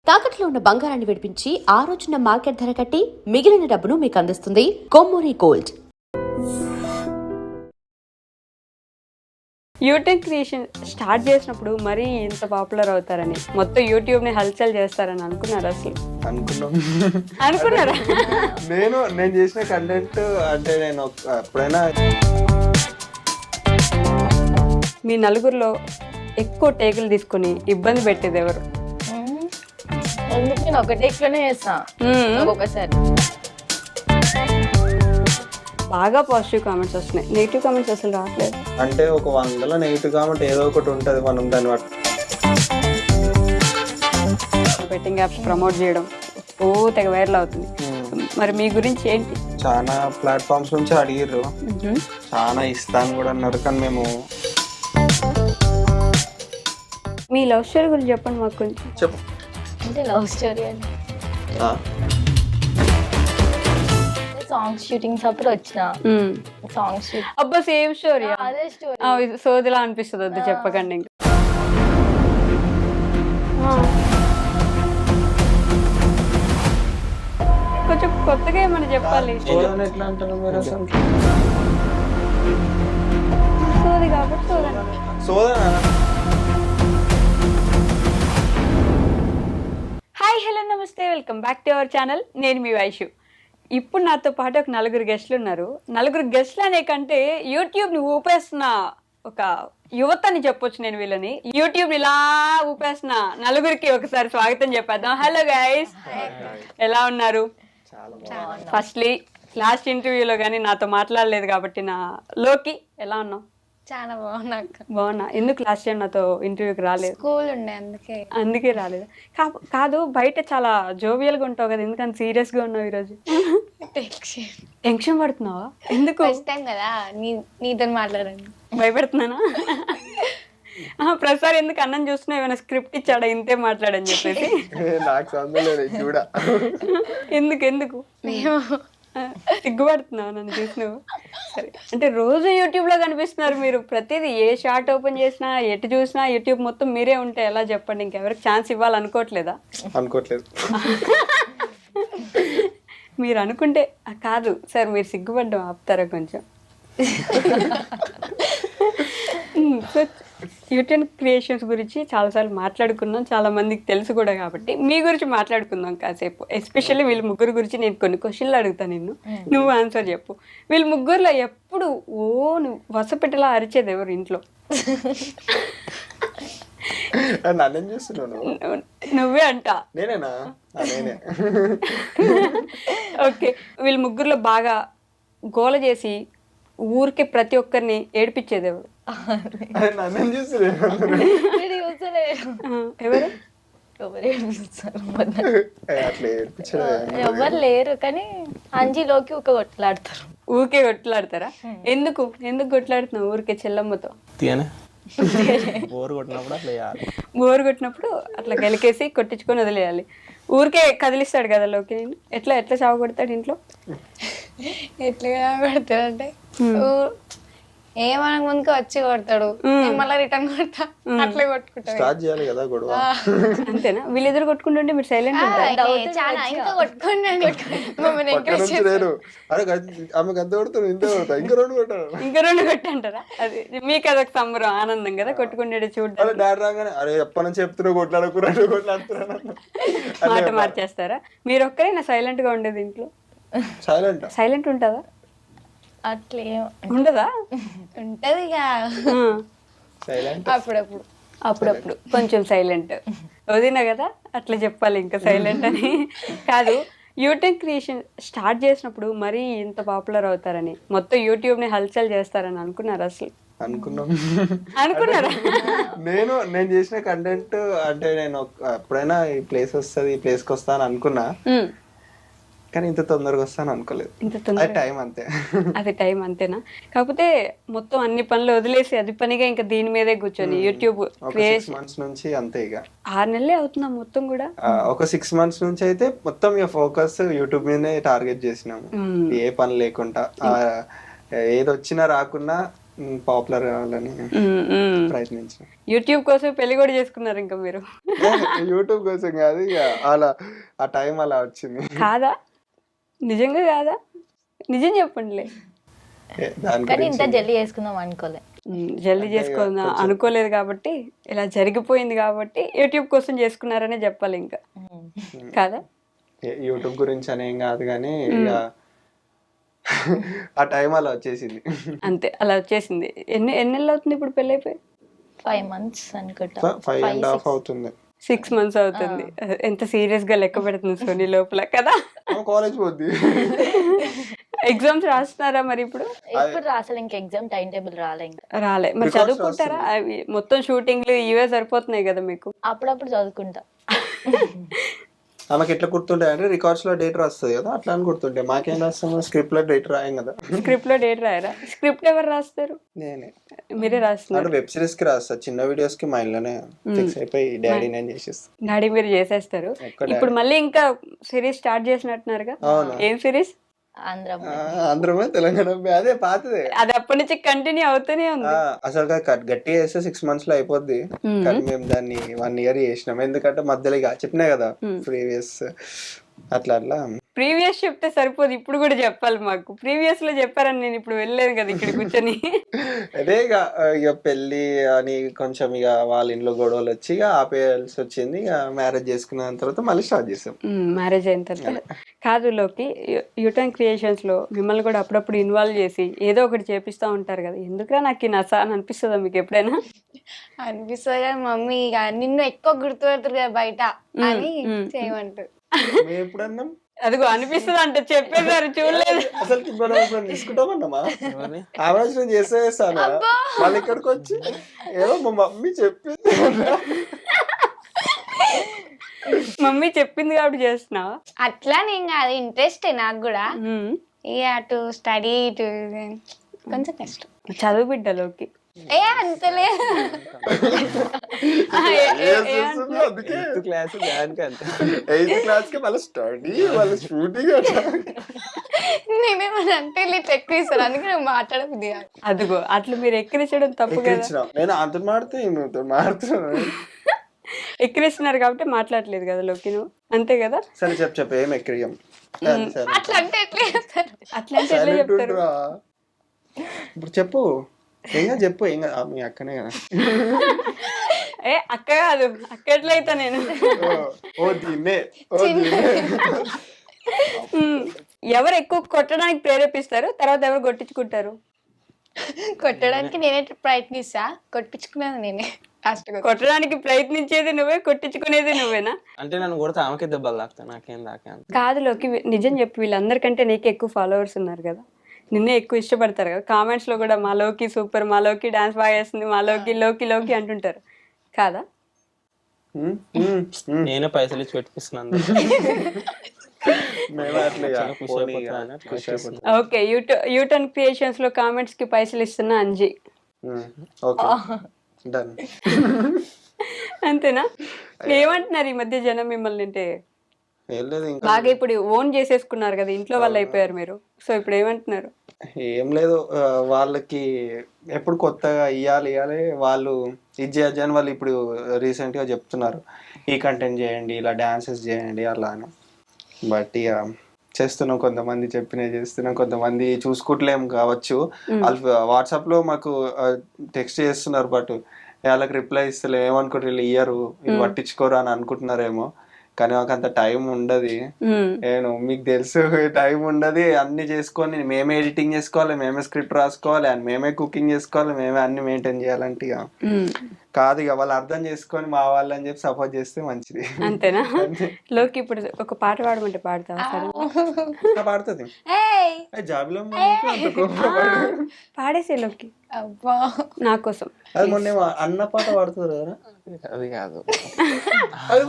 తాకట్లో ఉన్న బంగారాన్ని విడిపించి ఆ రోజున మార్కెట్ ధర కట్టి మిగిలిన డబ్బును మీకు అందిస్తుంది Kommuri gold. YouTube creation start చేసినప్పుడు మరీ ఇంత పాపులర్ అవుతారని, మొత్తం యూట్యూబ్ ని హల్చల్ చేస్తారని అనుకున్నారా? అసలు అనుకున్నారా? నేను చేసిన కంటెంట్ అంటే నేను ఎప్పుడైనా మీ నలుగురిలో ఎక్కువ టేకులు తీసుకుని ఇబ్బంది పెట్టేది ఎవరు? ఎందుకు నేను ఒక టేక్లోనే చేస్తా ఒక్కొక్కసారి. బాగా పాజిటివ్ కామెంట్స్ వస్తున్నాయి, నెగిటివ్ కామెంట్స్ అసలు రావట్లేదు. అంటే ఒక 100లో నెగిటివ్ కామెంట్ ఏదో ఒకటి ఉంటుంది, మనం దాన్ని బట్టి. బెట్టింగ్ యాప్స్ ప్రమోట్ చేయడం తెగ వైరల్ అవుతుంది. మరి మీ గురించి ఏంటి? చాలా ప్లాట్ఫామ్స్ నుంచి అడిగిర్రు, చాలా ఇస్తాను కూడా అన్నారు, కానీ మేము మీ లవ్ స్టోరీ గురించి చెప్పండి మాకు కొంచెం. చెప్పు. అంటే లవ్ స్టోరీ అని సాంగ్స్ షూటింగ్స్ అప్పుడు వచ్చిన సాంగ్స్ అబ్బా సేమ్ స్టోరీ. అదే స్టోరీ సోదిలా అనిపిస్తుంది, వద్దు చెప్పకండి. ఇంకా కొంచెం కొత్తగా ఏమన్నా చెప్పాలి. ఎట్లా అంటారు మీరు అసలు? సోది కాబట్టి సోదన. సోదనా? హాయ్, హలో, నమస్తే, welcome back to our channel. నేను మీ వైషు. ఇప్పుడు నాతో పాటు ఒక నలుగురు గెస్ట్లు ఉన్నారు. నలుగురు గెస్ట్లు అనే కంటే యూట్యూబ్ని ఊపేస్తున్న ఒక యువత అని చెప్పొచ్చు నేను వీళ్ళని. యూట్యూబ్ని ఇలా ఊపేస్తున్న నలుగురికి ఒకసారి స్వాగతం చెప్పేద్దాం. హలో గైస్, ఎలా ఉన్నారు? ఫస్ట్లీ లాస్ట్ ఇంటర్వ్యూలో కానీ నాతో మాట్లాడలేదు కాబట్టి నా లోకి ఎలా ఉన్నావు? చాలా బాగున్నా. ఎందుకు లాస్ట్ టైం నాతో ఇంటర్వ్యూకి రాలేదు? స్కూల్ ఉండే అందుకే రాలేదు. కాదు, బయట చాలా జోవియల్గా ఉంటావు కదా, ఎందుకని సీరియస్గా ఉన్నావు ఈరోజు? టెన్షన్ పడుతున్నావా? ఎందుకు? ఫస్ట్ టైం కదా నీతో మాట్లాడండి. భయపెడుతున్నానా? ప్రసాద్ ఎందుకు అన్నం చూస్తున్నా, ఏమైనా స్క్రిప్ట్ ఇచ్చాడా ఇంతే మాట్లాడని చెప్పేసి? ఎందుకు సిగ్గుపడుతున్నావు నన్ను చూసి నువ్వు? సరే, అంటే రోజు యూట్యూబ్లో కనిపిస్తున్నారు మీరు. ప్రతిదీ ఏ షార్ట్ ఓపెన్ చేసినా, ఎటు చూసినా యూట్యూబ్ మొత్తం మీరే ఉంటే ఎలా చెప్పండి? ఇంకెవరికి ఛాన్స్ ఇవ్వాలనుకోవట్లేదా? అనుకోవట్లేదు. మీరు అనుకుంటే కాదు సార్, మీరు సిగ్గుపడ్డం ఆపుతారా కొంచెం? సో యూట్యూబ్ క్రియేషన్స్ గురించి చాలాసార్లు మాట్లాడుకున్నాం, చాలా మందికి తెలుసు కూడా, కాబట్టి మీ గురించి మాట్లాడుకుందాం కాసేపు. ఎస్పెషల్లీ వీళ్ళ ముగ్గురు గురించి నేను కొన్ని క్వశ్చన్లు అడుగుతాను, నువ్వు ఆన్సర్ చెప్పు. వీళ్ళ ముగ్గురులో ఎప్పుడు నువ్వు వసపెట్టలా అరిచేది ఎవరు ఇంట్లో? నన్ను చూస్తున్నాను. నువ్వే అంట. నేనేనా? నేనే. ఓకే, వీళ్ళ ముగ్గురులో బాగా గోల చేసి ఊరికే ప్రతి ఒక్కరిని ఏడిపించేది ఎవరు? నన్ను చూస్తున్నాను. ఎవరు? ఎవరు లేరు, కానీ అంజీలోకి ఒక కొట్లాడతారు. ఊరికే కొట్లాడతారా? ఎందుకు కొట్లాడుతున్నావు ఊరికే చెల్లమ్మతో? బోరు కొట్టినప్పుడు అట్లా గెలికేసి కొట్టించుకొని వదిలేయాలి. ఊరికే కదిలిస్తాడు కదా లోకి. ఎట్లా చావు కొడతాడు ఇంట్లో? ఎట్లా కొడతాడు అంటే ఏమనక ముందుకు వచ్చి కొడతాడు, మళ్ళీ రిటర్న్ కొడతా, అట్లా కొట్టుకుంటాడు. అంతేనా? వీళ్ళిద్దరు కొట్టుకుంటుంటే మీరు సైలెంట్ ఉంటారు? ఇంకా కొట్టుకోండి, ఇంకా రెండు కొట్టంటారా? అది మీకు అదొక సంబరం, ఆనందం కదా కొట్టుకుంటే చూడండి. మాట మార్చేస్తారా? మీరు ఒక్కరైనా సైలెంట్ గా ఉండేది ఇంట్లో? సైలెంట్ ఉంటుందా? అట్లే ఉండదా? ఉంటది ఇక అప్పుడప్పుడు కొంచెం సైలెంట్. వదినా కదా అట్లా చెప్పాలి, ఇంకా సైలెంట్ అని కాదు. యూట్యూబ్ క్రియేషన్ స్టార్ట్ చేసినప్పుడు మరీ ఇంత పాపులర్ అవుతారని, మొత్తం యూట్యూబ్ ని హల్చల్ చేస్తారని అనుకున్నారా? అసలు అనుకున్నారా? నేను చేసిన కంటెంట్ అంటే నేను ఎప్పుడైనా ఈ ప్లేస్ వస్తుంది, ఈ ప్లేస్కి వస్తాను అనుకున్నా, కానీ ఇంత తొందరగా వస్తాను అనుకోలేదు. అది టైం అంతేనా? కాకపోతే మొత్తం అన్ని పనులు వదిలేసి అది పనిగా ఇంకా దీని మీదే కూర్చొని యూట్యూబ్ మంత్స్ నుంచి అంతే. ఇక 6 నెలలే అవుతున్నా మొత్తం కూడా. ఒక 6 months నుంచి అయితే మొత్తం ఇక ఫోకస్ యూట్యూబ్ మీదనే టార్గెట్ చేసినాము. ఏ పని లేకుండా, ఏది వచ్చినా రాకున్నా పాపులర్ కావాలని ప్రయత్నించిన. యూట్యూబ్ కోసం పెళ్లి కూడా చేసుకున్నారు ఇంకా మీరు. యూట్యూబ్ కోసం కాదు, ఇక అలా ఆ టైం అలా వచ్చింది. కాదా? నిజంగా కాదా? నిజం చెప్పండిలే. దాని కానీ ఇంత గురించి జల్దీ చేసుకుందాం అనుకోలే. జల్దీ చేసుకుందాం అనుకోలేదు కాబట్టి, ఇలా జరిగిపోయింది కాబట్టి యూట్యూబ్ కోసం చేసుకున్నారనే చెప్పాలి ఇంకా. కాదా? యూట్యూబ్ గురించి అనేం కాదు కానీ ఇక ఆ టైం అలా వచ్చేసింది. అంతే, అలా వచ్చేసింది. ఎన్ని నెలలు అవుతుంది ఇప్పుడు పెళ్ళి అయిపోయి? 5 months అనుకుంటా. 5.5 అవుతుంది. 6 months అవుతుంది. ఎంత సీరియస్ గా లెక్క పెడుతుంది సోనీ లోపల కదా. కాలేజ్ పోద్ది. ఎగ్జామ్స్ రాస్తున్నారా మరి ఇప్పుడు? ఇప్పుడు రాసలే, ఇంకా ఎగ్జామ్ టైం టేబుల్ రాలే, ఇంకా రాలే. మరి చదువుకుంటారా? అవి మొత్తం షూటింగ్లు ఇవే సరిపోతున్నాయి కదా మీకు. అప్పుడప్పుడు చదువుకుంటా. ఆమెకి ఎట్లా గుర్తుంటాయి అంటే రికార్డ్స్ లో డేట్ రాస్తుంది కదా, అట్లా అని గుర్తుంటాయి. మాకేం రాస్తాము, స్క్రిప్ట్ లో డేట్ రాయం కదా. స్క్రిప్ట్ లో డేట్ రాయరా? స్క్రిప్ట్ ఎవరు రాస్తారు? నేనే. మీరే రాస్తున్నారు? వెబ్ సిరీస్ కి రాస్తా, చిన్న వీడియోస్ కి మా ఇంట్లోనే ఫిక్స్ అయిపోయి డాడీ నేను చేసేస్తాను. డాడీ మీరు చేసేస్తారు. ఇప్పుడు మళ్ళీ ఇంకా సిరీస్ స్టార్ట్ చేసినట్టున్నారుగా. ఏం సిరీస్? ఆంధ్రమే తెలంగాణ అదే పాతదే. అది అప్పటి నుంచి కంటిన్యూ అవుతూనే ఉంది. అసలు గట్టిగా చేస్తే 6 months లో అయిపోద్ది, కానీ మేము దాన్ని 1 year చేసినాం. ఎందుకంటే మధ్యలో ఇక చెప్పినా కదా ప్రీవియస్ అట్లా అట్లా. ప్రీవియస్ చెప్తే సరిపోదు, ఇప్పుడు కూడా చెప్పాలి మాకు. ప్రీవియస్ లో చెప్పారని నేను ఇప్పుడు వెళ్ళలేదు కదా ఇక్కడ కూర్చొని. అదే ఇక పెళ్లి అని కొంచెం ఇక వాళ్ళ ఇంట్లో గొడవలు వచ్చి ఇక ఆపేయాల్సి వచ్చింది. ఇక మ్యారేజ్ చేసుకున్న తర్వాత మళ్ళీ స్టార్ట్ చేసాం. మ్యారేజ్ అయిన తర్వాత కాదు లోకి, యూటర్న్ క్రియేషన్స్ లో మిమ్మల్ని కూడా అప్పుడప్పుడు ఇన్వాల్వ్ చేసి ఏదో ఒకటి చేపిస్తూ ఉంటారు కదా. ఎందుకురా నాకు ఈ నస అని అనిపిస్తుందా మీకు ఎప్పుడైనా? అనిపిస్తుంది కదా, మమ్మీ ఇక నిన్ను ఎక్కువ గుర్తుపెడతారు కదా బయట అని చేయమంటారు. ఎప్పుడన్నా అదిగో అనిపిస్తుంది అంటే చెప్పేసారు, చూడలేదు. అసలు తీసుకుంటామన్నామా? ఆలోచన చేసేస్తాను వాళ్ళు ఇక్కడికి వచ్చి ఏమో మా మమ్మీ చెప్పింది. మమ్మీ చెప్పింది కాబట్టి చేస్తున్నావా? అట్లా నేను కాదు, ఇంట్రెస్ట్ నాకు కూడా. ఇక అటు స్టడీ ఇటు కొంచెం కష్టం. చదువు బిడ్డలోకి అంతలే. నేనేమన్నా అంటే ఎక్కువ ఇస్తారు, అందుకే నేను మాట్లాడబుద్ది కాదు. అదిగో అట్లా మీరు ఎక్కిరించడం తప్పు కదా. నేను అంత మాడుతున్నాను. ఎక్కిరిస్తున్నారు కాబట్టి మాట్లాడలేదు కదా లోకి నువ్వు, అంతే కదా. సరే చెప్పు ఏం ఎక్కిరియం. అట్లా అంటే ఎట్లా చెప్తారు? అట్లా అంటే ఎట్లా చెప్తారు? ఇప్పుడు చెప్పు, ఏంగా చెప్పు. ఏంగా మీ అక్కనే కదా. ఏ అక్క కాదు, అక్క ఎట్లయితా నేను. ఎవరు ఎక్కువ కొట్టడానికి ప్రేరేపిస్తారు, తర్వాత ఎవరు కొట్టించుకుంటారు? కొట్టడానికి నేనే ప్రయత్నిస్తా, కొట్టించుకునేది నేనే. కొట్టడానికి ప్రయత్నించేది నువ్వే, కొట్టించుకునేది నువ్వేనా? అంటే నన్ను కొడితే ఆమెకే దెబ్బలు తాకుతా, నాకేం తాకే. కాదు లోకి, నిజం చెప్పి వీళ్ళందరికంటే నీకు ఎక్కువ ఫాలోవర్స్ ఉన్నారు కదా, నిన్నే ఎక్కువ ఇష్టపడతారు కదా. కామెంట్స్ లో కూడా మాలోకి సూపర్, మాలోకి డాన్స్ బాగా చేస్తుంది, మాలోకి లోకి లోకి అంటుంటారు కాదా? నేనే పైసలు ఇచ్చి పెట్టిస్తున్నాను. ఓకే, యూటర్న్ క్రియేషన్స్ లో కామెంట్స్ కి పైసలు ఇస్తున్నా అంజీ. అంతేనా? ఏమంటున్నారు ఈ మధ్య జనం మిమ్మల్ని? అంటే బాగా ఇప్పుడు ఓన్ చేసేసుకున్నారు కదా, ఇంట్లో వాళ్ళు అయిపోయారు మీరు. సో ఇప్పుడు ఏమంటున్నారు? ఏం లేదు, వాళ్ళకి ఎప్పుడు కొత్తగా ఇవ్వాలి వాళ్ళు ఇది చేయొచ్చు అని వాళ్ళు ఇప్పుడు రీసెంట్ గా చెప్తున్నారు, ఈ కంటెంట్ చేయండి, ఇలా డాన్సెస్ చేయండి అలా అని. బట్ ఇక చేస్తున్నాం, కొంతమంది చెప్పినవి చేస్తున్నాం, కొంతమంది చూసుకుంటలేం కావచ్చు. వాళ్ళు వాట్సాప్ లో మాకు టెక్స్ట్ చేస్తున్నారు, బట్ వాళ్ళకి రిప్లై ఇస్తలే. ఏమనుకుంటారు వీళ్ళు ఇయ్యరు, వీళ్ళు పట్టించుకోరు అని అనుకుంటున్నారేమో, కానీ మాకు అంత టైం ఉండదు. నేను మీకు తెలుసు, టైం ఉండదు. అన్ని చేసుకొని మేమే ఎడిటింగ్ చేసుకోవాలి, మేమే స్క్రిప్ట్ రాసుకోవాలి, అండ్ మేమే కుకింగ్ చేసుకోవాలి, మేమే అన్ని మెయింటైన్ చేయాలంటే ఇక కాదు. ఇక వాళ్ళు అర్థం చేసుకొని మా వాళ్ళు అని చెప్పి సపోర్ట్ చేస్తే మంచిది. అంతేనా? లోకి ఇప్పుడు ఒక పాట పాడమంటే పాడతావా? పాడుతుంది జాబిలో పాడేసే లోకి అబ్బా నా కోసం. అది మొన్న అన్న పాట పాడుతుంది కదా, అది కాదు. అది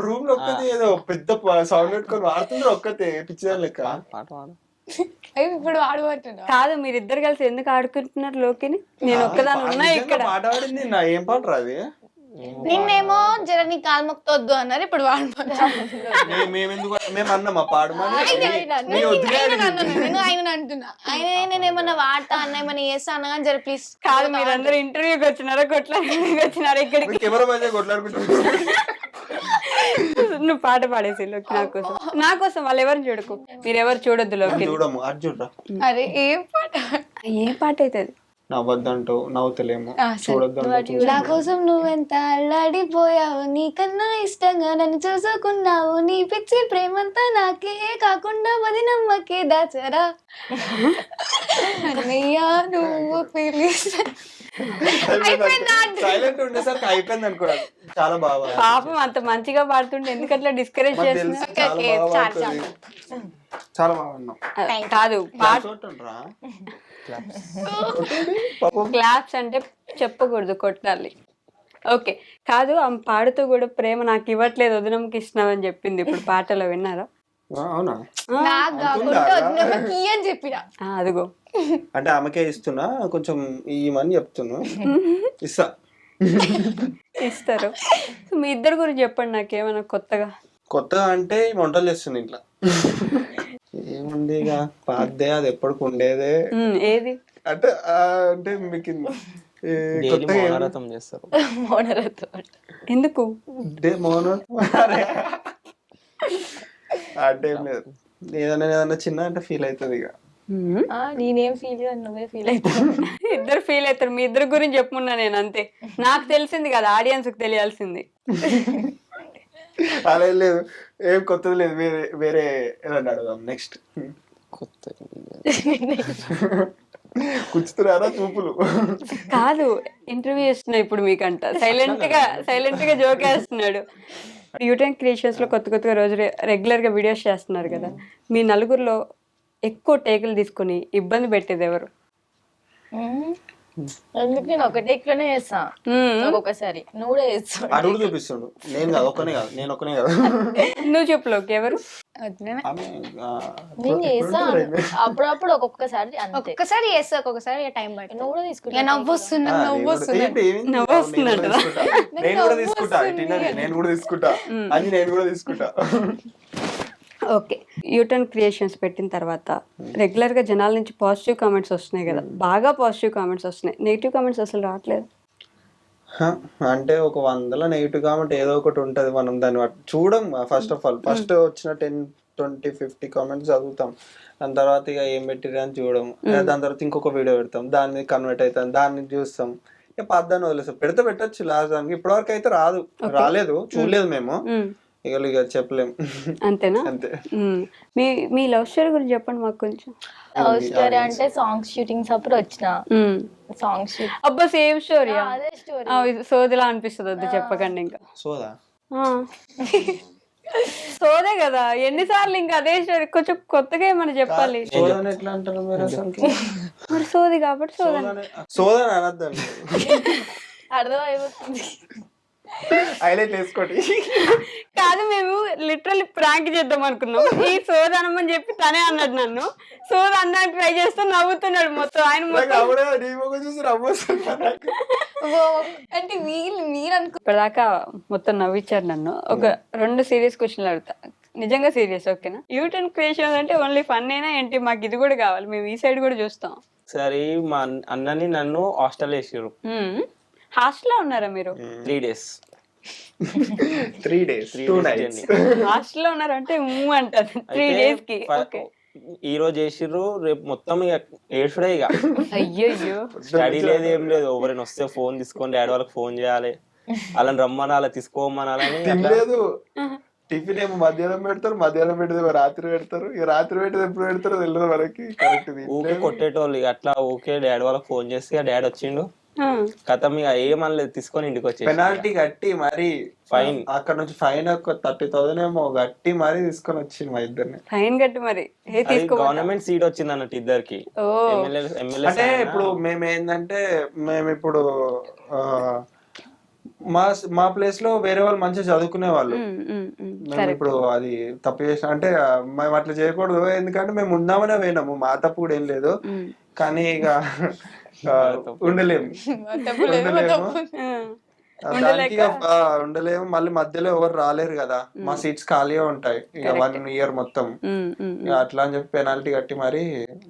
రూమ్ లో ఒక్కతే ఏదో పెద్ద సౌండ్ పెట్టుకొని వాడుతుంది ఒక్కతే పిచ్చిదాని లెక్క. పాట పాడు. ఇప్పుడు ఆడబోతున్నా కాదు, మీరిద్దరు కలిసి ఎందుకు ఆడుకుంటున్నారు లోకిని? నేను ఒక్కదాని ఉన్నా ఇక్కడ. పాట పాడింది నా ఏం పాట రాది? నిన్నేమో జర నీ కాలు మొక్తొద్దు అన్నారు, ఇప్పుడు వాడు మేము అన్నామా పాడమని నీ వద్దులే అడిగింది. నేను ఆయన అంటున్నా, ఆయన నేను ఏమన్నా వాడతా అన్న ఏమన్నా చేస్తా అన్నా కానీ జర ప్లీజ్. కాదు మీరందరూ ఇంటర్వ్యూకి వచ్చినారా కొట్లాడడానికి వచ్చినారా ఇక్కడికి? కెమెరా మధ్య కొట్లాడుకుంటున్నాం. నువ్వు పాట పాడేసి లోకి నా కోసం వాళ్ళు ఎవరిని చూడకు, మీరెవరు చూడొద్దు లోకి. చూడము అది చూడరా. అరే ఏం పాట, ఏ పాట అవుతుంది? నవ్వద్దంటూ నవ్వుతలేము, చూడొద్దంటూ నా కోసం నువ్వెంత అల్లాడిపోయావు, నీకన్నా ఇష్టంగా నన్ను చూసుకున్నావు, నీ పిచ్చి ప్రేమంతా నాకే కాకుండా మది నమ్మకే దాచరా అన్నయ్యా నువ్వు సైలెంట్ ఉండేసరికి అయిపోయింది అనుకోరాదు. చాలా బాగా పాపం అంత మంచిగా పాడుతుంటే ఎందుకట్లా డిస్కరేజ్ చేస్తున్నా? చాలా బాగా ఉన్నాం. కాదు క్లాప్స్ అంటే చెప్పకూడదు, కొట్టాలి. ఓకే కాదు, ఆమె పాడుతూ కూడా ప్రేమ నాకు ఇవ్వట్లేదు వదినమ్మకి ఇస్తున్నామని చెప్పింది. ఇప్పుడు పాటలో విన్నారా? అవునా? నాకు కాకుండా వదినమ్మకి అని చెప్పిన. అదిగో అంటే ఆమెకే ఇస్తున్నా, కొంచెం ఇవ్వమని చెప్తున్నా, ఇస్తా. ఇస్తారు. మీ ఇద్దరు గురించి చెప్పండి నాకేమైనా కొత్తగా. కొత్తగా అంటే వంటలు చేస్తుంది ఇంట్లో. ఏముంది ఇక పాదే, అది ఎప్పటికి ఉండేదే. ఏది అంటే అంటే మీకు మౌనరథం చేస్తారు. ఎందుకు మౌనం అంటే ఏం లేదు, ఏదైనా చిన్న అంటే ఫీల్ అవుతుంది ఇక. నేనేం ఫీల్ నువ్వే ఫీల్ అవుతావు. ఇద్దరు ఫీల్ అవుతారు. మీ ఇద్దరు గురించి చెప్పుకున్నా నేను, అంతే. నాకు తెలిసింది కదా, ఆడియన్స్ కి తెలియాల్సింది. అలా లేదు, ఏం కొత్తది లేదు. వేరే వేరే ఏదన్నా అడుగుదాం నెక్స్ట్. కొత్త కూర్చుతున్నారా చూపులు? కాదు, ఇంటర్వ్యూ చేస్తున్నా ఇప్పుడు మీకంట. సైలెంట్ గా జోక్ వేస్తున్నాడు. యూటెన్ క్రియేషన్స్ లో కొత్తగా రోజు రెగ్యులర్ గా వీడియోస్ చేస్తున్నారు కదా, మీ నలుగురిలో ఎక్కువ టేకులు తీసుకుని ఇబ్బంది పెట్టేది ఎవరు? ఎందుకు నేను ఒక టేక్ లోనే చేస్తా, ఒక్కొక్కసారి నువ్వు కూడా చేస్తావు. అడుగు చూపిస్తుండు. నేను కాదు, ఒక్కనే కాదు, నేను ఒక్కనే కాదు. నువ్వు చెప్పులోకి ఎవరు? నేను చేస్తా అప్పుడప్పుడు, ఒక్కొక్కసారి అంతే. ఒక్కసారి చేస్తా, ఒక్కొక్కసారి టైం పడుతుంది. నువ్వు కూడా తీసుకుంటా. నవ్వొస్తున్నా నేను కూడా తీసుకుంటా అని, నేను కూడా తీసుకుంటా. ఓకే, యూటర్న్ క్రియేషన్స్ పెట్టిన తర్వాత రెగ్యులర్ గా జనాల నుంచి పాజిటివ్ కామెంట్స్ వస్తున్నాయి కదా, బాగా పాజిటివ్ కామెంట్స్ వస్తున్నాయి. నెగిటివ్ కామెంట్స్ అసలు రావట్లేదు. అంటే ఒక 100 నెగిటివ్ కామెంట్ ఏదో ఒకటి ఉంటది, మనం దాన్ని చూడం. ఫస్ట్ ఆఫ్ ఆల్ ఫస్ట్ వచ్చిన 10, 20, 50 కామెంట్స్ చదువుతాం, దాని తర్వాత ఇక ఏం పెట్టిరు అని చూడడం. దాని తర్వాత ఇంకొక వీడియో పెడతాం, దాన్ని కన్వర్ట్ అవుతాం, దాన్ని చూస్తాం, ఇక పద్దాన్ని వదిలేస్తాం. పెడితే పెట్టచ్చు లాస్ట్ దానికి. ఇప్పటి వరకు అయితే రాలేదు, చూడలేదు మేము, ఇక చెప్పలేం. అంతేనా? అంతే. మీ లవ్ స్టోరీ గురించి చెప్పండి మాకు కొంచెం. లవ్ స్టోరీ అంటే సాంగ్స్ షూటింగ్స్ అప్పుడు వచ్చిన సాంగ్స్ షూట్. అబ్బా సేమ్ స్టోరీ. అదే స్టోరీ. సోదిలా అనిపిస్తుంది, వద్దు చెప్పకండి ఇంకా. సోదా సోదే కదా, ఎన్నిసార్లు ఇంకా అదే స్టోరీ, కొంచెం కొత్తగా ఏమన్నా చెప్పాలి. సోదాని ఎట్లా అంటారు మీరు అసలు? మరి సోది కాబట్టి సోదాని అనద్దండి, అర్థం అయిపోతుంది. హైలైట్ వేసుకోండి. కాదు, మేము లిటరల్లీ ప్రాంక్ చేద్దాం అనుకున్నాం. ఈ సోద అనమని చెప్పి తనే అన్నాడు నన్ను. సోద అన్నానికి ట్రై చేస్తే నవ్వుతున్నాడు మొత్తం. ఆయన అంటే మీరు అనుకో. ఇప్పటిదాకా మొత్తం నవ్వించారు నన్ను. ఒక 2 సీరియస్ క్వశ్చన్లు అడుగుతా, నిజంగా సీరియస్, ఓకేనా? యూటర్న్ క్రియేషన్ అంటే ఓన్లీ ఫన్ అయినా ఏంటి? మాకు ఇది కూడా కావాలి, మేము ఈ సైడ్ కూడా చూస్తాం. సరే, మా అన్నని నన్ను హాస్టల్ వేసారు. హాస్టల్లో ఉన్నారా మీరు? 3 days. 3 days 2 nights హాస్టల్లో ఉన్నారంటే అంటారు 3 days కి. ఓకే, ఈ రోజు వేసిర్రు, రేపు మొత్తం ఇక ఏడ్చుడే. ఇక అయ్యో, స్టడీ లేదు, ఏం లేదు. ఎవరైనా వస్తే ఫోన్ తీసుకొని డాడీ వాళ్ళకి ఫోన్ చేయాలి, వాళ్ళని రమ్మని, అలా తీసుకోమనాలని. లేదు, టిఫిన్ ఏమో మధ్యాహ్నం పెడతారు, మధ్యాహ్నం పెడితే రాత్రి పెడతారు, ఇక రాత్రి పెట్టేది ఎప్పుడు పెడతారో తెలియదు మనకి. ఊకే కొట్టేటోళ్ళు. ఇక అట్లా ఓకే డాడీ వాళ్ళకి ఫోన్ చేస్తే డాడీ వచ్చిండు, కథ ఇక ఏమనలేదు, తీసుకొని ఇంటికి వచ్చి పెనాల్టీ కట్టి మరి ఫైన్, అక్కడ నుంచి ఫైన్ ఒక 30,000 ఏమో కట్టి మరి తీసుకొని వచ్చింది మా ఇద్దరిని. ఫైన్ కట్టి మరి గవర్నమెంట్ సీట్ వచ్చింది అన్నట్టు ఇద్దరికి. అంటే ఇప్పుడు మేము ఏంటంటే, మేము ఇప్పుడు మా ప్లేస్ లో వేరే వాళ్ళు మంచిగా చదువుకునే వాళ్ళు. మేము ఇప్పుడు అది తప్పు చేసిన అంటే మేము అట్లా చేయకూడదు, ఎందుకంటే మేము ఉందామనే పోయినాము, మా తప్పు కూడా ఏం లేదు. కానీ ఇక ఉండలేము. దానికి ఇక, ఉండలేము. మళ్ళీ మధ్యలో ఎవరు రాలేరు కదా, మా సీట్స్ ఖాళీగా ఉంటాయి ఇక 1 year మొత్తం. ఇక అట్లా అని చెప్పి పెనాల్టీ కట్టి మరి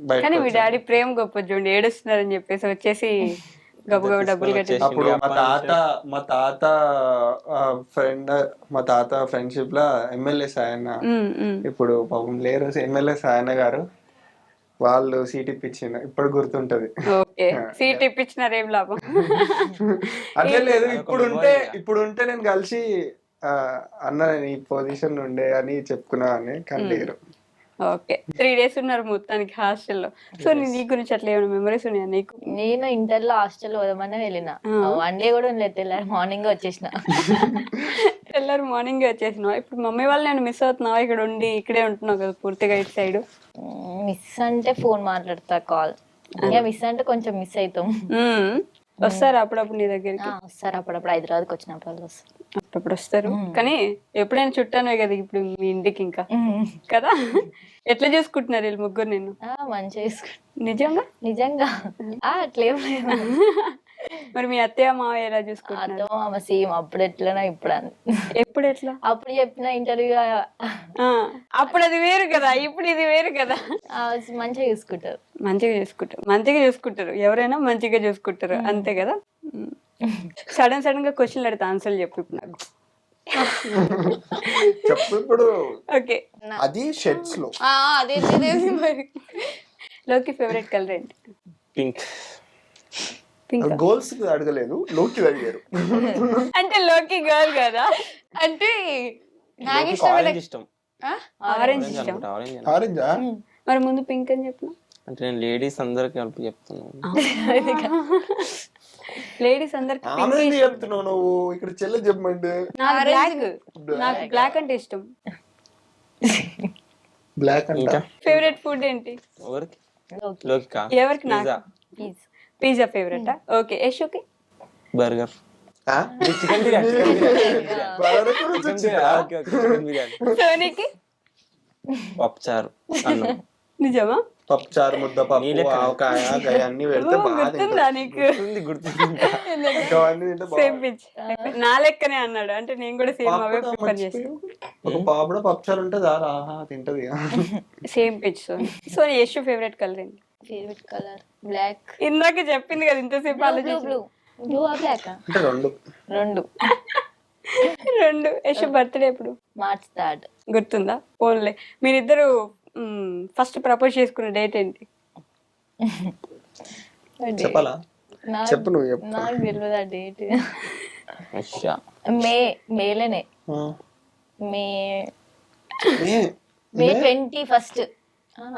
బయట. కానీ మీ డాడీ ప్రేమ గొప్ప చూడండి, ఏడుస్తున్నారని చెప్పేసి వచ్చేసి గబగబ డబ్బులు కట్టేసి. అప్పుడు మా తాత ఫ్రెండ్, మా తాత ఫ్రెండ్షిప్ లా ఎమ్మెల్యే సాయన్న, ఇప్పుడు పాపం లేరు ఎమ్మెల్యే సాయన్న గారు, వాళ్ళు సీట్ ఇప్పించిండు. ఇప్పుడు గుర్తుంటది. ఓకే, సీట్ ఇప్పించినారు, ఏం లాభం. అట్లే లేదు, ఇప్పుడు ఉంటే నేను కలిసి అన్న నేను ఈ పొజిషన్ ఉండే అని చెప్పుకున్నా అని, కానీ లేరు. ఓకే, 3 days ఉన్నారు మొత్తానికి హాస్టల్లో. సో నీ గురించి అట్లా ఏమైనా మెమరీస్ ఉన్నాయా నీకు? నేను ఇంటర్ లో హాస్టల్ పోదామని వెళ్ళిన, 1 day కూడా ఉండలేదు, తెల్లారి మార్నింగ్ వచ్చేసిన. తెల్లారు మార్నింగ్ వచ్చేసినావు. ఇప్పుడు మమ్మీ వాళ్ళు నేను మిస్ అవుతున్నావా? ఇక్కడ ఉండి ఇక్కడే ఉంటున్నావు కదా పూర్తిగా ఇటు సైడ్. మిస్ అంటే ఫోన్ మాట్లాడతా, కాల్. ఇంకా మిస్ అంటే కొంచెం మిస్ అవుతాం. వస్తారు అప్పుడప్పుడు నీ దగ్గరికి? వస్తారు అప్పుడప్పుడు, హైదరాబాద్కి వచ్చినప్పుడు వాళ్ళు వస్తారు. అప్పుడప్పుడు వస్తారు, కానీ ఎప్పుడైనా చుట్టానే కదా ఇప్పుడు మీ ఇంటికి ఇంకా కదా. ఎట్లా చూసుకుంటున్నారు వీళ్ళు ముగ్గురు నేను? మంచిగా చూసుకుంటా. నిజంగా నిజంగా అట్లేం లేదు. మరి మీ అత్తయ్య మావయ్య ఎలా చూసుకుంటున్నారు? అతో మామ సేమ్, అప్పుడు ఎట్లనా ఇప్పుడు ఎప్పుడు ఎట్లా? అప్పుడు చెప్పిన ఇంటర్వ్యూ, అప్పుడు అది వేరు కదా, ఇప్పుడు ఇది వేరు కదా. మంచిగా చూసుకుంటారు. మంచిగా చూసుకుంటారు, ఎవరైనా మంచిగా చూసుకుంటారు, అంతే కదా. సడన్ గా క్వశ్చన్లు అడితే ఆన్సర్లు చెప్పు ఇప్పుడు నాకు. చెప్పు ఇప్పుడు. ఓకే, అది షర్ట్స్ లో అదే మరి. లోకి ఫేవరెట్ కలర్ ఏంటి? పింక్. పింక్. గోల్స్ అడగలేదు, లోకి అడిగారు. అంటే లోకి గర్ల్ కదా, అంటే నాకు ఆరెంజ్ ఇష్టం. ఆరెంజ్ ఇష్టం. ఆరెంజా? మరి ముందు పింక్ అని చెప్పిన. అంటే నేను లేడీస్ అందరికి కలిపి చెప్తున్నాను. లేడీస్ అందరికి ఆమె చెప్తున్నావు నువ్వు, ఇక్కడ చెల్లె చెప్పమంటే. నాకు బ్లాక్ అంటే ఇష్టం. బ్లాక్ అంటే ఫేవరెట్ ఫుడ్ ఏంటి? ఎవరికి? లోకికా? ఎవరికి? నాకు పిజ్జా ఫేవరెటా? ఓకే, యశోకి? బర్గర్. చికెన్ బిర్యానీ. సోనీకి? పప్పుచారు. నిజమా? పప్పుచారు, ముద్ద పప్పు, ఆవకాయ, అన్ని పెడితే గుర్తుందా నీకు? Same pitch. నా లెక్కనే అన్నాడు, అంటే నేను కూడా సేమ్ అవే ప్రిఫర్ చేస్తాను. ఒక పాపడ పప్పుచారు ఉంటుంది, తింటది. Same pinch. సో యశు ఫేవరెట్ కలర్ ఏంటి? Favourite colour black. ఇందాక చెప్పింది కదా, ఇంతసేపు బ్లూ. బ్లూ బ్లాక్ అంటే రెండు. యశు బర్త్డే ఎప్పుడు? March 3rd. గుర్తుందా? పోన్లే. మీరిద్దరు ఫస్ట్ ప్రపోజ్ చేసుకున్న డేట్ ఏంటి? చెప్పాలా? చెప్పు నువ్వు. నాకు తెలియదు ఆ డేట్. మేలోనే. మే 21st.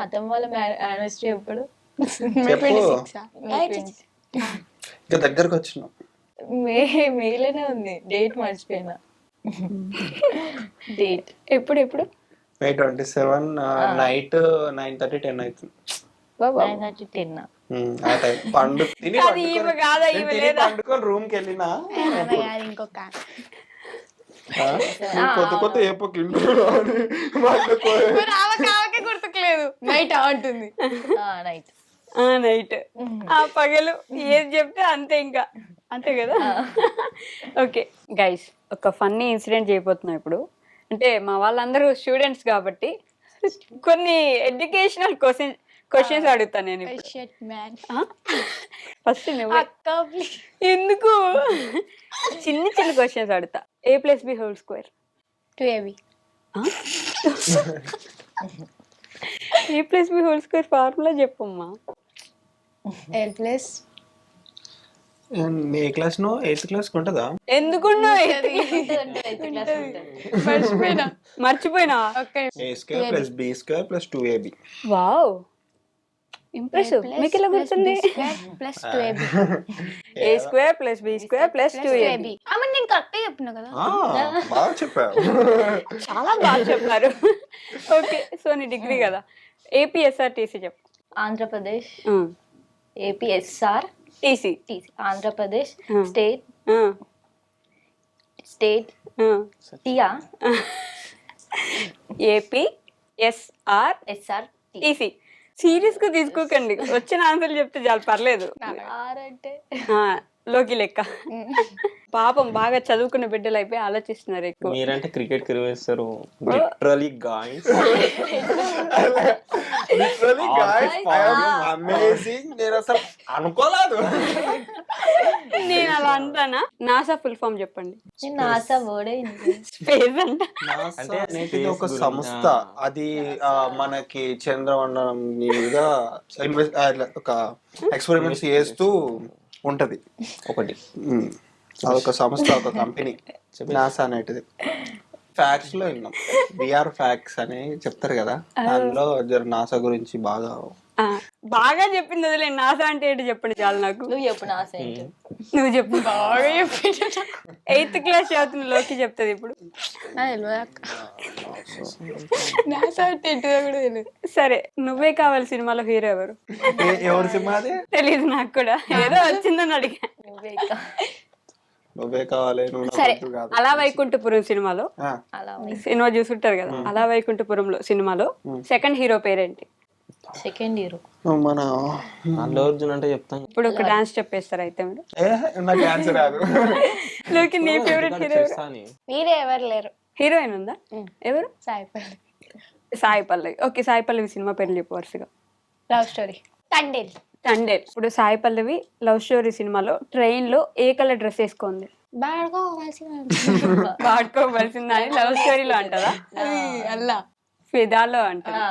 అతను వాళ్ళ యానివర్సరీ ఎప్పుడు? ఇంకా దగ్గరకు వచ్చినావు. మేలోనే ఉంది, డేట్ మర్చిపోయినా. డేట్ ఎప్పుడు? May 27 నైట్ 9:30, 10 అవుతుంది. 9:30, 10. ఆ టైం పండుకొని రూమ్ కి వెళ్ళినా ఇంకొక కొత్త ఏపోకి గుర్తుకులేదు. నైట్ అంటుంది. నైట్. ఆ పగలు ఏది చెప్తే అంతే, ఇంకా అంతే కదా. ఓకే గైస్, ఒక ఫన్నీ ఇన్సిడెంట్ చేయబోతున్నాం ఇప్పుడు. అంటే మా వాళ్ళందరూ స్టూడెంట్స్ కాబట్టి కొన్ని ఎడ్యుకేషనల్ క్వశ్చన్స్ అడుగుతాను నేను ఇప్పుడు. ఫస్ట్ నువ్వు. ఎందుకు? చిన్న క్వశ్చన్స్ అడుగుతా. A+B² 2AB. A+B² ఫార్ములా చెప్పమ్మా. L+ ఏ క్లాస్ నో 8th క్లాస్ ఉంటుందా? ఎందుకున్నా మర్చిపోయినా. A² + B² + 2AB. Wow, impressive. మీకు ఎలా గుర్తుంది? + 2AB. A² + B² + 2AB. నేను కరెక్ట్ చెప్పినా కదా. బాగా చెప్పావు, చాలా బాగా చెప్పారు. ఓకే, సో నీ డిగ్రీ కదా. APSRTC చెప్పు. ఆంధ్రప్రదేశ్. TC. ఆంధ్రప్రదేశ్ స్టేట్. టియా. APSRTC. సీరియస్ గా తీసుకోకండి, వచ్చిన ఆన్సర్లు చెప్తే చాలు, పర్లేదు. లోకి లెక్క. పాపం బాగా చదువుకున్న బిడ్డలు అయిపోయి ఆలోచిస్తున్నారు ఎక్కువ. మీరంటే క్రికెట్ కి వేస్తారు లిటరలీ గాయ్స్. అమేజింగ్. నేను అసలు అనుకోలేదు. నేను అలా అంటానా? నాసా ఫుల్ ఫామ్ చెప్పండి. నేను నాసా వర్డే స్పేస్ అంట. అంటే అనేది ఒక సంస్థ, అది మనకి చంద్రమండలం మీద ఒక ఎక్స్పెరిమెంట్స్ చేస్తూ ఉంటది ఒకటి. అదొక సంస్థ, ఒక కంపెనీ నాసా అనేటిది. ఫ్యాక్స్ లో విన్నాం, బిఆర్ ఫ్యాక్స్ అని చెప్తారు కదా, అందులో నాసా గురించి బాగా చెప్పింది వదిలే. నాసా అంటే ఏంటి చెప్పండి చాలు నాకు. నువ్వు చెప్పు నాసా ఏంటి. నువ్వు చెప్పు. బాగా చెప్పి 8th క్లాస్ చదువుతున్న లోకి చెప్తుంది ఇప్పుడు. సరే, నువ్వే కావాలి సినిమాలో హీరో ఎవరు? ఎవరు సినిమా అది తెలీదు నాకు కూడా, ఏదో వచ్చిందని అడిగా. నువ్వే కావాలి. సరే, అలా వైకుంఠపురం సినిమాలో సినిమా చూసుంటారు కదా, అలా వైకుంఠపురంలో సినిమాలో సెకండ్ హీరో పేరేంటి? సెకండ్ హీరో మన అల్లు అర్జున్ అంటే చెప్తాను. ఇప్పుడు ఒక డాన్స్ చెప్పేస్తారు అయితే మీరు. నాకు ఆన్సర్ రాదు. లోకి నీ ఫేవరెట్ హీరో? మీరే ఎవరు లేరు. హీరోయిన్ ఉందా? ఎవరు? సాయి పల్లవి. సాయి పల్లవి. ఓకే, సాయి పల్లవి సినిమా పేర్లు చెప్పు వరుసగా. Love Story, Thandel. తండేల్. ఇప్పుడు సాయి పల్లవి లవ్ స్టోరీ సినిమాలో ట్రైన్ లో ఏ కలర్ డ్రెస్ వేసుకుంది? వాడుకోవలసిందా అని లవ్ స్టోరీలో అంటారా? అల్లా ఫిదాలో అంటారా?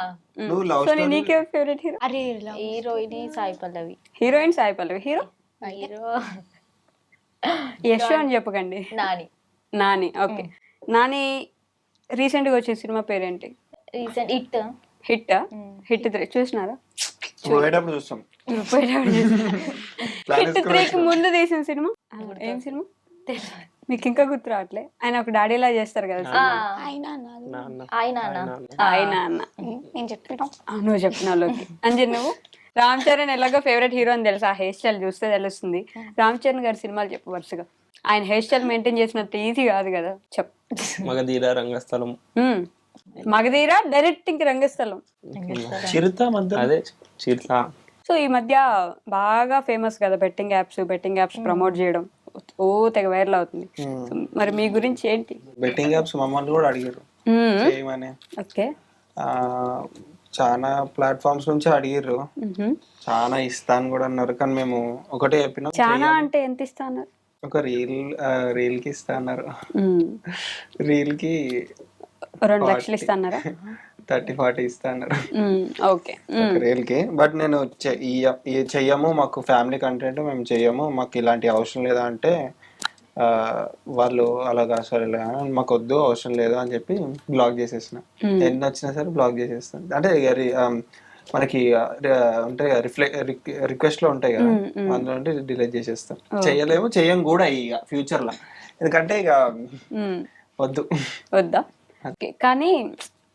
సో నీకే ఫేవరెట్ హీరో? అరే heroine Sai Pallavi. Heroine Sai Pallavi. Hero hero Yash అని చెప్పకండి. నాని. నాని. ఓకే, నాని రీసెంట్ గా వచ్చిన సినిమా పేరేంటి? Recent hit. హిట్ 3 చూసినారా? చూస్తాం. హిట్ 3కి ముందు తీసిన సినిమా ఏం సినిమా మీకు ఇంకా గుర్తు రావట్లే? ఆయన ఒక డాడీలా చేస్తారు కదా. ఆయన అన్న. నేను చెప్తున్నా. నువ్వు చెప్పినాలోకి అంజన్. నువ్వు రామ్ చరణ్ ఎలాగో ఫేవరెట్ హీరో అని తెలుసు, ఆ హెయిర్ స్టైల్ చూస్తే తెలుస్తుంది. రామ్ చరణ్ గారి సినిమాలు చెప్పు వరుసగా. ఆయన హెయిర్ స్టైల్ మెయింటైన్ చేసినంత ఈజీ కాదు కదా, చెప్పు. మగధీర, రంగస్థలం. మగధీర డైరెక్ట్ ఇంక రంగస్థలం. చిరుత అదే చిరుత. సో ఈ మధ్య బాగా ఫేమస్ కదా బెట్టింగ్ యాప్స్ ప్రమోట్ చేయడం, ఓ తెగ వైరల్ అవుతుంది. మరి మీ గురించి ఏంటి? బెట్టింగ్ యాప్స్ మమ్మల్ని కూడా అడిగారు చేయమని. ఓకే, చాలా ప్లాట్ఫామ్స్ నుంచి అడిగారు, చాలా ఇస్తాను కూడా అన్నారు. కానీ మేము ఒకటే చెప్పినాం. చాలా అంటే ఎంత ఇస్తా అన్నారు? ఒక రీల్ కి ఇస్తా అన్నారు. రీల్ కి 2 లక్షలు ఇస్తా అన్నారా? 30-40 ఇస్తా అన్నారు. ఓకే, రీల్ కి. బట్ నేను చెయ్యము, మాకు ఫ్యామిలీ కంటెంట్ మేము చెయ్యము, మాకు ఇలాంటి అవసరం లేదా అంటే వాళ్ళు అలాగా సరే మాకు వద్దు అవసరం లేదు అని చెప్పి బ్లాక్ చేసేసిన. ఎన్ని వచ్చినా సరే బ్లాక్ చేసేస్తాను. అంటే మనకి ఉంటాయి రిక్వెస్ట్ లో ఉంటాయి కదా, అందులో డిలీట్ చేసేస్తాం. చెయ్యం కూడా ఇక ఫ్యూచర్ లో, ఎందుకంటే ఇక వద్దా. కానీ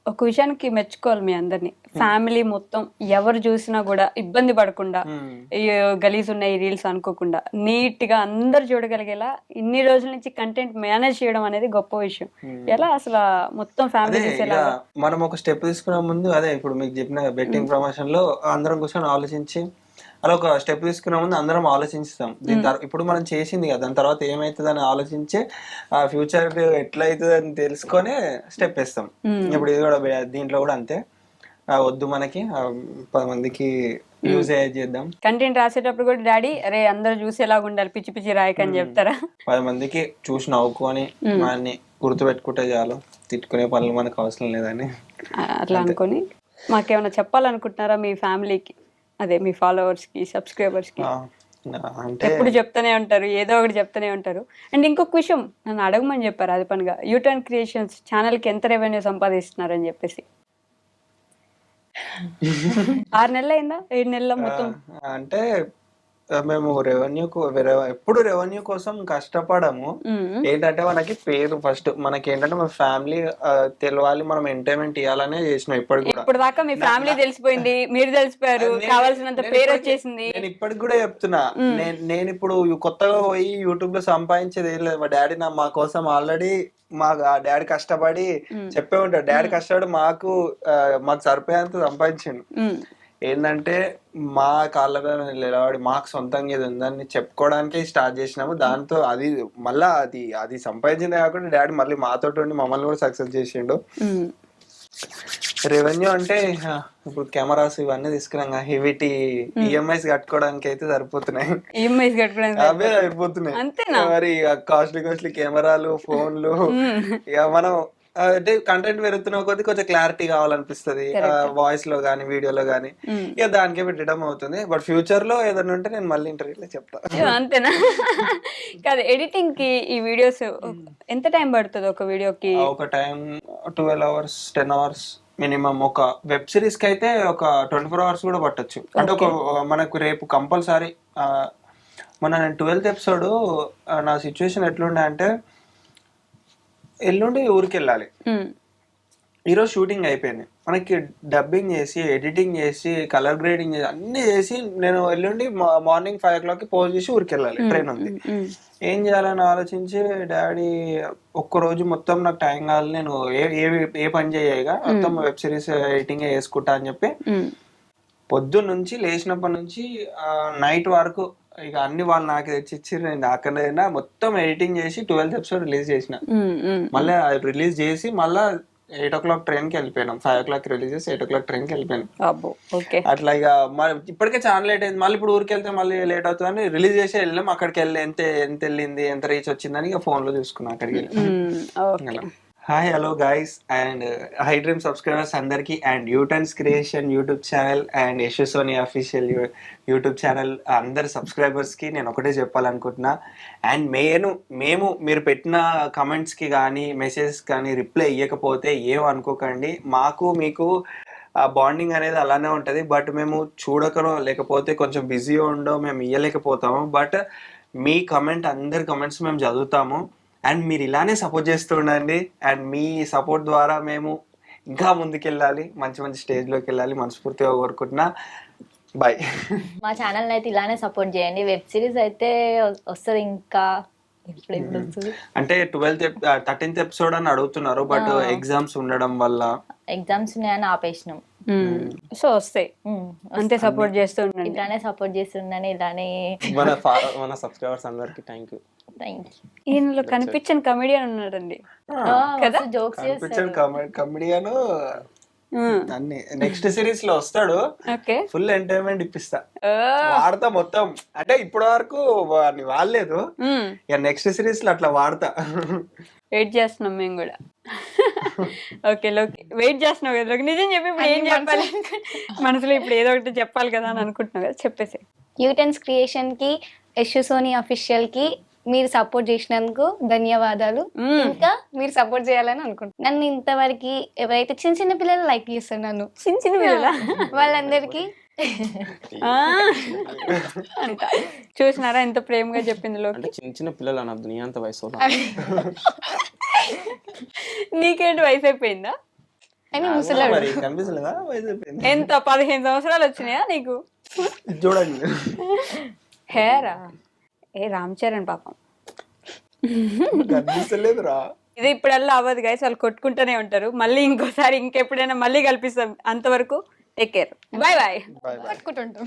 ఒక విషయానికి మెచ్చుకోవాలి మీ అందరినీ, ఫ్యామిలీ మొత్తం ఎవరు చూసినా కూడా ఇబ్బంది పడకుండా, గలీజ్ ఉన్నాయి రీల్స్ అనుకోకుండా నీట్ గా అందరు చూడగలిగేలా ఇన్ని రోజుల నుంచి కంటెంట్ మేనేజ్ చేయడం అనేది గొప్ప విషయం. ఎలా అసలు మొత్తం ఫ్యామిలీ చూసేలా? మనం ఒక స్టెప్ తీసుకునే ముందు అదే ఇప్పుడు మీకు చెప్పిన బెట్టింగ్ ప్రమోషన్ లో అందరం కూర్చొని ఆలోచించి అలా ఒక స్టెప్ తీసుకునే ముందు అందరం ఆలోచిస్తాం. దీని తర్వాత ఇప్పుడు మనం చేసింది కదా, దాని తర్వాత ఏమైతుంది అని ఆలోచించి ఆ ఫ్యూచర్ ఎట్లా అవుతుంది అని తెలుసుకొని స్టెప్ వేస్తాం. ఇప్పుడు ఇది కూడా దీంట్లో కూడా అంతే, వద్దు మనకి 10 మందికి యూజ్ అయ్యేది చేద్దాం. కంటెంట్ రాసేటప్పుడు కూడా డాడీ అరే అందరు చూసేలాగా ఉండాలి, పిచ్చి పిచ్చి రాయకని చెప్తారా? 10 మందికి చూసి నవ్వుకొని మనని గుర్తుపెట్టుకుంటే చాలు, తిట్టుకునే పనులు మనకు అవసరం లేదని అట్లా అనుకొని. మాకేమైనా చెప్పాలనుకుంటున్నారా మీ ఫ్యామిలీకి, అదే మీ ఫాలోవర్స్ కి, సబ్స్క్రైబర్స్ కి? ఎప్పుడు చెప్తానే ఉంటారు, ఏదో ఒకటి చెప్తానే ఉంటారు. అండ్ ఇంకొక విషయం నన్ను అడగమని చెప్పారు అది పనిగా, యూటర్న్ క్రియేషన్స్ ఛానల్ కి ఎంత రెవెన్యూ సంపాదిస్తున్నారు అని చెప్పేసి. 6 నెలలు అయిందా, 7 నెలల మొత్తం? అంటే మేము ఎప్పుడు రెవెన్యూ కోసం కష్టపడము. ఏంటంటే మనకి పేరు ఫస్ట్, మనకి ఏంటంటే మన ఫ్యామిలీ తెలవాలి, మనం ఎంటర్టైన్మెంట్ ఇవ్వాలనే చేసినాం. ఇప్పుడు దాకా మీ ఫ్యామిలీ తెలిసిపోయింది, మీరు తెలిసిపోయారు, కావాల్సినంత పేరు వచ్చేసింది. నేను ఇప్పటికి కూడా చెప్తున్నా, నేను ఇప్పుడు కొత్తగా పోయి యూట్యూబ్ లో సంపాదించేది ఏం లేదు. మా డాడీ మా కోసం ఆల్రెడీ మా డాడీ కష్టపడి చెప్పే ఉంటాడు, డాడీ కష్టపడి మాకు సరిపోయేంత సంపాదించిండు. ఏంటంటే మా కాళ్ళ మీద నిలబడి మాకు సొంతంగా ఇది ఉందని చెప్పుకోవడానికే స్టార్ట్ చేసినాము. దాంతో అది మళ్ళా అది సంపాదించిందే కాకుండా డాడీ మళ్ళీ మాతోటి ఉండి మమ్మల్ని కూడా సక్సెస్ చేసిండు. రెవెన్యూ అంటే ఇప్పుడు కెమెరాస్ ఇవన్నీ తీసుకున్నాం, హెవీటీ ఈఎంఐస్ కట్టుకోవడానికి అయితే సరిపోతున్నాయి. ఈఎంఐస్ కట్టుకోవడానికి అవే సరిపోతున్నాయి. అంతేనా? మరి కాస్ట్లీ కెమెరాలు, ఫోన్లు, ఇక మనం అంటే కంటెంట్ పెరుగుతున్న కొద్ది కొంచెం క్లారిటీ కావాలనిపిస్తుంది వాయిస్ లో గానీ వీడియోలో గానీ, ఇక దానికే పెట్టడం అవుతుంది. బట్ ఫ్యూచర్ లో ఏదైనా ఉంటే నేను మళ్ళీ ఇంటర్వ్యూలో చెప్తా. అంతేనా? కాదు, ఎడిటింగ్ కి ఈ వీడియోస్ ఎంత టైం పడుతుంది ఒక వీడియోకి? ఒక టైం 12 hours 10 hours మినిమం. ఒక వెబ్ సిరీస్ కి అయితే ఒక 24 hours కూడా పట్టొచ్చు. అంటే ఒక మనకు రేపు కంపల్సరీ మన 12th episode నా సిచ్యువేషన్ ఎట్లుండే అంటే, ఎల్లుండి ఊరికి వెళ్ళాలి, ఈరోజు షూటింగ్ అయిపోయింది, మనకి డబ్బింగ్ చేసి ఎడిటింగ్ చేసి కలర్ గ్రేడింగ్ చేసి అన్ని చేసి నేను ఎల్లుండి మార్నింగ్ 5 o'clock పోస్ట్ చేసి ఊరికి వెళ్ళాలి, ట్రైన్ ఉంది. ఏం చేయాలని ఆలోచించి డాడీ ఒక్కరోజు మొత్తం నాకు టైం కావాలి, నేను ఏ పని చేయగా మొత్తం వెబ్ సిరీస్ ఎడిటింగ్ చేసుకుంటా అని చెప్పి పొద్దున్న నుంచి లేచినప్పటి నుంచి నైట్ వరకు ఇక అన్ని వాళ్ళు నాకు తెచ్చిచ్చి నేను అక్కడైనా మొత్తం ఎడిటింగ్ చేసి 12th episode రిలీజ్ చేసిన. మళ్ళీ రిలీజ్ చేసి మళ్ళా 8 o'clock ట్రైన్ కి వెళ్ళిపోయినాం. 5 o'clock రిలీజ్ చేసి 8 o'clock ట్రైన్ కి వెళ్ళిపోయినాం. అట్లా ఇక ఇప్పటికే చాలా లేట్ అయింది. మళ్ళీ ఇప్పుడు ఊరికి వెళ్తే మళ్ళీ లేట్ అవుతుందని రిలీజ్ చేసి వెళ్ళాం. అక్కడికి వెళ్ళి ఎంత వెళ్ళింది, ఎంత రీచ్ వచ్చిందని ఇక ఫోన్ లో చూసుకున్నాం అక్కడికి వెళ్ళి. Hi hello guys and hi dream subscribers అందరికి, and U turns creation YouTube channel and Yashu Soni official YouTube channel అందరి సబ్స్క్రైబర్స్ కి నేను ఒకటే చెప్పాలనుకుంటున్నా. అండ్ మేము మీరు పెట్టిన కమెంట్స్ కి కానీ మెసేజెస్ కానీ రిప్లై ఇవ్వకపోతే ఏం అనుకోకండి, మాకు మీకు బాండింగ్ అనేది అలానే ఉంటుంది. బట్ మేము చూడకనో లేకపోతే కొంచెం బిజీ ఉండో మేము ఇవ్వలేకపోతాము. బట్ మీ కమెంట్, అందరి కమెంట్స్ మేము చదువుతాము. అండ్ మీరు ఇలానే సపోర్ట్ చేస్తూ ఉండండి. అండ్ మీ సపోర్ట్ ద్వారా మేము ఇంకా ముందుకెళ్ళాలి, మంచి మంచి స్టేజ్లోకి వెళ్ళాలి మనస్ఫూర్తిగా కోరుకుంటున్నా. బాయ్. మా ఛానల్ అయితే ఇలానే సపోర్ట్ చేయండి. వెబ్ సిరీస్ అయితే వస్తుంది, ఇంకా ఎప్పుడు వస్తుంది అంటే 13th episode అని అడుగుతున్నారు. బట్ ఎగ్జామ్స్ ఉండడం వల్ల ఎగ్జామ్స్ ఉన్నాయని ఆపేసినాం. సో వస్తాయి, అంతే సపోర్ట్ చేస్తూ ఉండండి. ఇలానే సపోర్ట్ చేస్తుండని, ఇలానే మన సబ్స్క్రైబర్స్ అందరికి థ్యాంక్ యూ. ఈయనలో కనిపించని కమెడియన్ ఉన్నాడండి కదా, జోక్స్ కమెడియన్. అన్ని నెక్స్ట్ సిరీస్ లో వస్తాడు, ఫుల్ ఎంటర్టైన్మెంట్ ఇప్పిస్తా, వాడతా మొత్తం. అంటే ఇప్పటి వరకు వాడలేదు, ఇక నెక్స్ట్ సిరీస్ లో అట్లా వాడతా. వెయిట్ చేస్తున్నాం మేము కూడా. ఓకే లోకి వెయిట్ చేస్తున్నావు కదా, నిజం చెప్పి ఇప్పుడు ఏం చెప్పాలి మనసులో, ఇప్పుడు ఏదో ఒకటి చెప్పాలి కదా అని అనుకుంటున్నావు కదా, చెప్పేసి. యూటర్న్స్ క్రియేషన్ కి, యశు సోని అఫీషియల్ కి మీరు సపోర్ట్ చేసినందుకు ధన్యవాదాలు. ఇంకా మీరు సపోర్ట్ చేయాలని అనుకుంటున్నాను. నన్ను ఇంతవరకు ఎవరైతే చిన్న చిన్న పిల్లలు లైక్ చేస్తారు, నన్ను చిన్న పిల్లల వాళ్ళందరికీ చూసినారా ఎంత ప్రేమగా చెప్పింది లోకి. చిన్న పిల్లలు అనద్దు, నీ అంత వయసు. నీకేంటి వయసు అయిపోయిందా? అని ముసలాడు ఎంత 15 సంవత్సరాలు వచ్చినాయా నీకు? చూడండి హేరా ఏ రామ్ చరణ్ పాపం. కనిపిస్తలేదురా. ఇది ఇప్పుడల్లా అవ్వదు గైస్, వాళ్ళు కొట్టుకుంటూనే ఉంటారు. మళ్ళీ ఇంకోసారి ఇంకెప్పుడైనా మళ్ళీ కల్పిస్తాం. అంతవరకు టేక్ కేర్, బాయ్ బాయ్. పట్టుకుంటుంటాం.